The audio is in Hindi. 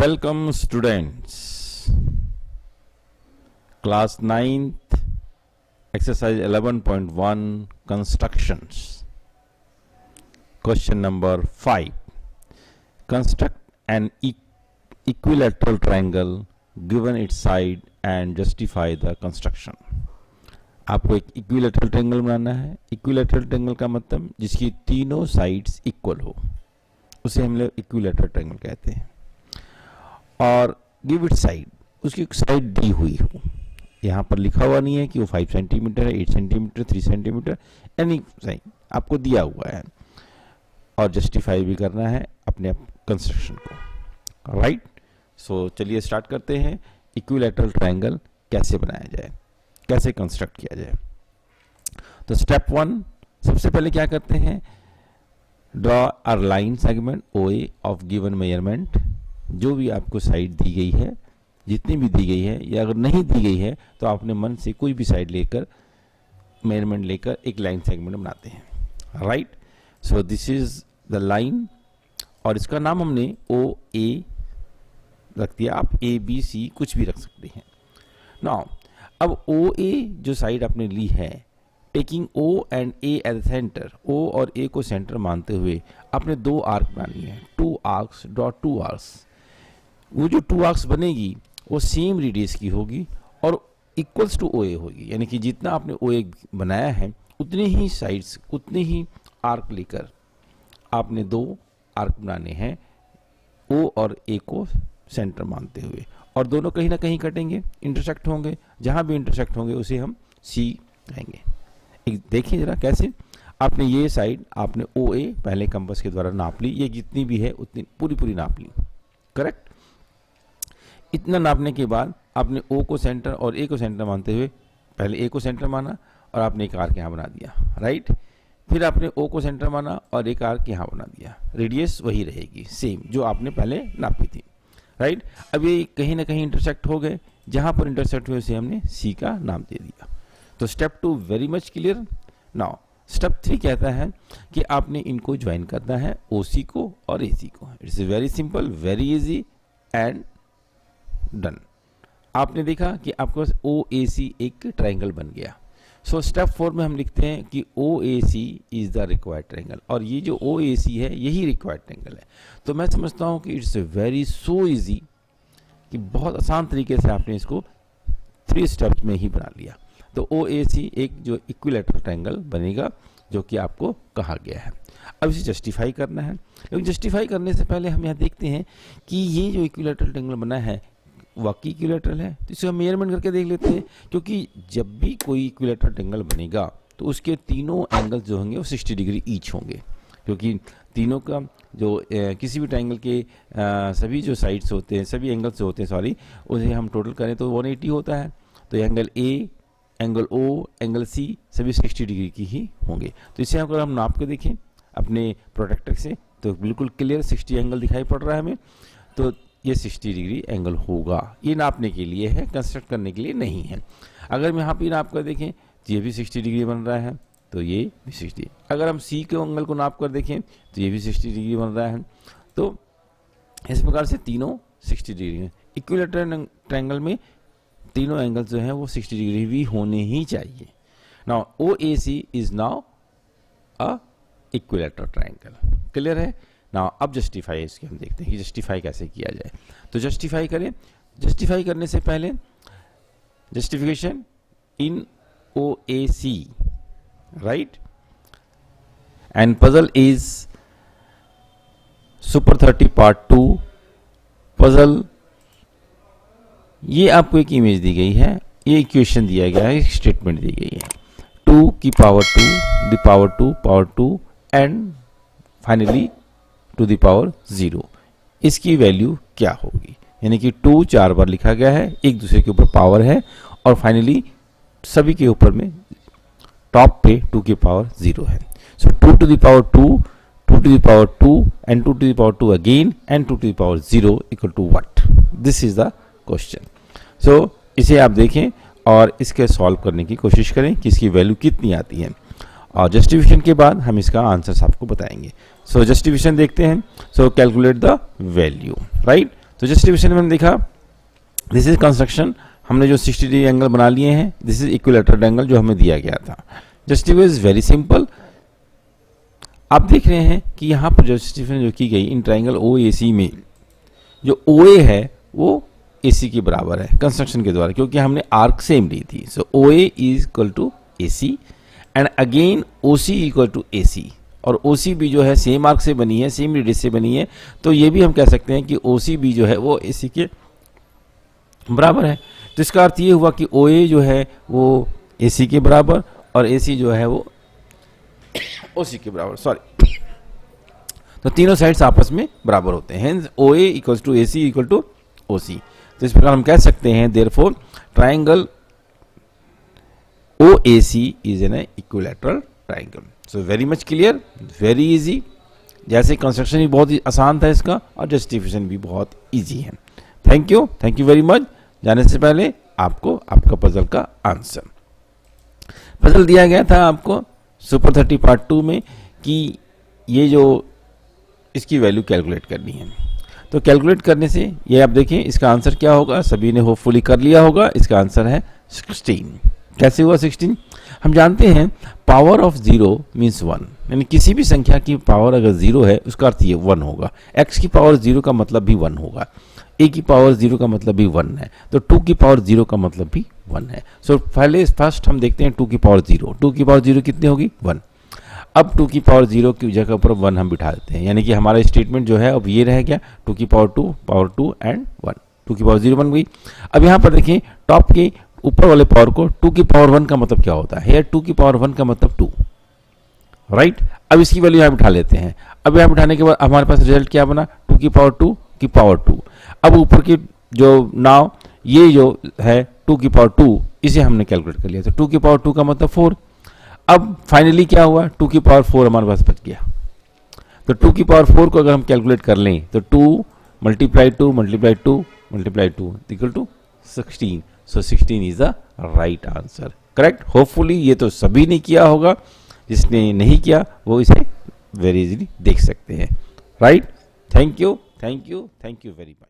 Welcome students. Class 9th, exercise 11.1, constructions. Question number 5. Construct an equilateral triangle given its side and justify the construction. आपको एक इक्विलैटरल ट्रायंगल बनाना है. इक्विलैटरल ट्रायंगल का मतलब जिसकी तीनों साइड्स इक्वल हो, उसे हम लोग इक्विलैटरल ट्रायंगल कहते हैं. और गिव इट साइड, उसकी साइड दी हुई हो. यहाँ पर लिखा हुआ नहीं है कि वो 5 सेंटीमीटर है, 8 सेंटीमीटर, 3 सेंटीमीटर, एनी साइड आपको दिया हुआ है. और जस्टिफाई भी करना है अपने कंस्ट्रक्शन को. राइट, सो चलिए स्टार्ट करते हैं. इक्विलैटरल ट्रायंगल कैसे बनाया जाए, कैसे कंस्ट्रक्ट किया जाए. तो स्टेप 1, सबसे पहले क्या करते हैं, draw a line segment OA of given measurement. जो भी आपको साइड दी गई है, जितनी भी दी गई है, या अगर नहीं दी गई है तो आपने मन से कोई भी साइड लेकर मेजरमेंट लेकर एक लाइन सेगमेंट बनाते हैं. Right, so this is the line और इसका नाम हमने OA रख दिया. आप ABC कुछ भी रख सकते हैं. नाउ अब OA जो साइड आपने ली है, taking O and A at the centre, O और A को सेंटर मानते हुए आपने दो आर्क बनानी है. 2 आर्क्स, ड्रॉ 2 आर्क्स. वो जो 2 आर्क्स बनेगी वो सेम रेडियस की होगी और इक्वल्स टू OA होगी. यानी कि जितना आपने OA बनाया है उतने ही साइड्स, उतने ही आर्क लेकर आपने 2 आर्क बनाने हैं O और A को सेंटर मानते हुए. और दोनों कहीं ना कहीं कटेंगे, इंटरसेक्ट होंगे. जहां भी इंटरसेक्ट होंगे उसे हम C कहेंगे. देखिए जरा कैसे आपने ये साइड आपने OA पहले कंपास के द्वारा नाप ली. ये जितनी भी है उतनी पूरी नाप ली. करेक्ट. इतना नापने के बाद आपने O को सेंटर और A को सेंटर मानते हुए पहले A को सेंटर माना और आपने एक आर्क यहाँ बना दिया. राइट, फिर आपने O को सेंटर माना और एक आर्क यहाँ बना दिया. रेडियस वही रहेगी सेम जो आपने पहले नापी थी. राइट, अब ये कहीं ना कहीं इंटरसेक्ट हो गए. जहां पर इंटरसेक्ट हुए उसे हमने C का नाम दे दिया. तो step 2 very much clear. Now step 3 कहता है कि आपने इनको ज्वाइन करना है, OC को और AC को. It's very simple, very easy and done. आपने देखा कि आपके पास OAC एक ट्रायंगल बन गया. सो स्टेप 4 में हम लिखते हैं कि OAC is the required triangle. और ये जो OAC है यही रिक्वायर्ड ट्रायंगल है. तो मैं समझता हूँ कि इट्स वेरी सो इजी कि बहुत आसान तरीके से आपने इसको 3 स्टेप्स में ही बना लिया. तो OAC एक जो इक्विलैटरल ट्रायंगल बनेगा जो कि आपको कहा गया है. अब इसे जस्टिफाई करना है. लेकिन जस्टिफाई करने से पहले हम यहाँ देखते हैं कि ये जो इक्विलैटरल ट्रायंगल बना है वाकई इक्विलैटरल है. तो इसे हम मेजरमेंट करके देख लेते हैं. क्योंकि जब भी कोई इक्विलैटरल ट्रायंगल बनेगा तो उसके तीनों एंगल्स जो होंगे वो 60 डिग्री ईच होंगे. क्योंकि तीनों का जो किसी भी ट्रायंगल के सभी जो साइड्स होते हैं, सभी एंगल्स जो होते हैं सॉरी, उसे हम टोटल करें तो 180 होता है. तो angle A, angle O, angle C सभी 60 डिग्री की ही होंगे. तो इसे अगर हम नाप के देखें अपने प्रोटेक्टर से तो बिल्कुल क्लियर 60 एंगल दिखाई पड़ रहा है हमें. तो ये 60 डिग्री एंगल होगा. ये नापने के लिए है, कंस्ट्रक्ट करने के लिए नहीं है. अगर हम यहाँ पे नाप कर देखें तो ये भी 60 डिग्री बन रहा है, तो ये भी 60. अगर हम C के एंगल को नाप कर देखें तो ये भी 60 डिग्री बन रहा है. तो इस प्रकार से तीनों 60 डिग्री हैं. इक्विलैटरल ट्रायंगल में तीनों एंगल्स जो हैं वो 60 डिग्री भी होने ही चाहिए. Now OAC is now a equilateral triangle. Clear है. नाउ अब जस्टिफाई इसके हम देखते हैं कि जस्टिफाई कैसे किया जाए. तो जस्टिफाई करें. जस्टिफाई करने से पहले justification in OAC. Right, and puzzle is super 30 part 2 puzzle. ये आपको एक इमेज दी गई है, ये इक्वेशन दिया गया है, एक स्टेटमेंट दी गई है. 2 की power 2, the power 2 and finally to the power 0. इसकी वैल्यू क्या होगी. यानी कि 2 4 बार लिखा गया है, एक दूसरे के ऊपर पावर है और फाइनली सभी के ऊपर में टॉप पे 2 की पावर 0 है. So 2 to the power 2, 2 to the power 2 and 2 to the power 2 again and 2 to the power 0 equal to what. This is the question. So इसे आप देखें और इसके सॉल्व करने की कोशिश करें कि इसकी वैल्यू कितनी आती है. और जस्टिफिकेशन के बाद हम इसका आंसर आपको बताएंगे. सो जस्टिफिकेशन देखते हैं. सो कैलकुलेट द वैल्यू. राइट, तो जस्टिफिकेशन में हमने देखा दिस इज कंस्ट्रक्शन, हमने जो 60 डिग्री एंगल बना लिए हैं, दिस इज इक्विलैटरल एंगल जो हमें दिया गया था। Justification is very simple. आप देख रहे हैं कि यहाँ पर जस्टिफिकेशन जो की गई इन ट्राइंगल ओ ए सी में, जो ओ ए है वो ए सी के बराबर है कंस्ट्रक्शन के द्वारा, क्योंकि हमने आर्क सेम ली थी। So O A is equal to A C and again O C equal to A C, और ओ सी भी जो है सेम आर्क से बनी है, सेम रेडियस से बनी है, तो ये भी हम कह सकते हैं कि ओ सी भी जो है वो ए सी के बराबर है। तो इसका अर्थ ये हुआ कि ओ ए जो है वो ए सी के बराबर और ए सी जो है वो ओ सी के बराबर, सॉरी, तो तीनों साइड्स आपस में बराबर होते हैं। Hence O A equal to A C equal to O C. तो इस प्रकार हम कह सकते हैं therefore triangle O A C is an equilateral triangle. So very much clear, very easy. जैसे कंस्ट्रक्शन भी बहुत ही आसान था इसका और जस्टिफिकेशन भी बहुत इजी है। Thank you very much. जाने से पहले आपको आपका पजल का आंसर, पजल दिया गया था आपको सुपर 30 पार्ट 2 में कि ये जो इसकी वैल्यू कैलकुलेट करनी है। तो कैलकुलेट करने से ये आप देखें इसका आंसर क्या होगा, सभी ने होपफुली कर लिया होगा। इसका आंसर है 16। कैसे हुआ 16? हम जानते हैं पावर ऑफ 0 मीन्स 1, यानी किसी भी संख्या की पावर अगर 0 है उसका अर्थ ये 1 होगा। x की पावर 0 का मतलब भी 1 होगा, a की पावर 0 का मतलब भी 1 है, तो 2 की पावर 0 का मतलब भी 1 है। सो फर्स्ट हम देखते हैं 2 की पावर 0। 2 की पावर 0 कितनी होगी? 1। अब 2 की पावर 0 की जगह पर 1 हम बिठा देते हैं, यानी कि हमारा स्टेटमेंट जो है अब ये रह गया 2 की पावर 2 एंड 1। 2 की पावर 0 बन गई। अब यहाँ पर देखें टॉप के ऊपर वाले पावर को 2 की पावर 1 का मतलब क्या होता है? 2 की पावर 1 का मतलब 2, राइट। अब इसकी वैल्यू यहाँ बिठा लेते हैं। अब यहाँ बिठाने के बाद हमारे पास रिजल्ट क्या बना? 2 की पावर 2 की पावर 2। अब ऊपर की जो नाव ये जो है 2 की पावर 2, इसे हमने कैलकुलेट कर लिया। तो 2 की पावर 2 का मतलब 4। अब फाइनली क्या हुआ? 2 की पावर 4 हमारे पास बच गया। तो 2 की पावर 4 को अगर हम कैलकुलेट कर लें तो 2 multiply 2 multiply 2 multiply 2 equal to 16। So 16 is the right answer, correct. Hopefully ये तो सभी ने किया होगा, जिसने नहीं किया वो इसे वेरी इजीली देख सकते हैं, right. Thank you very much.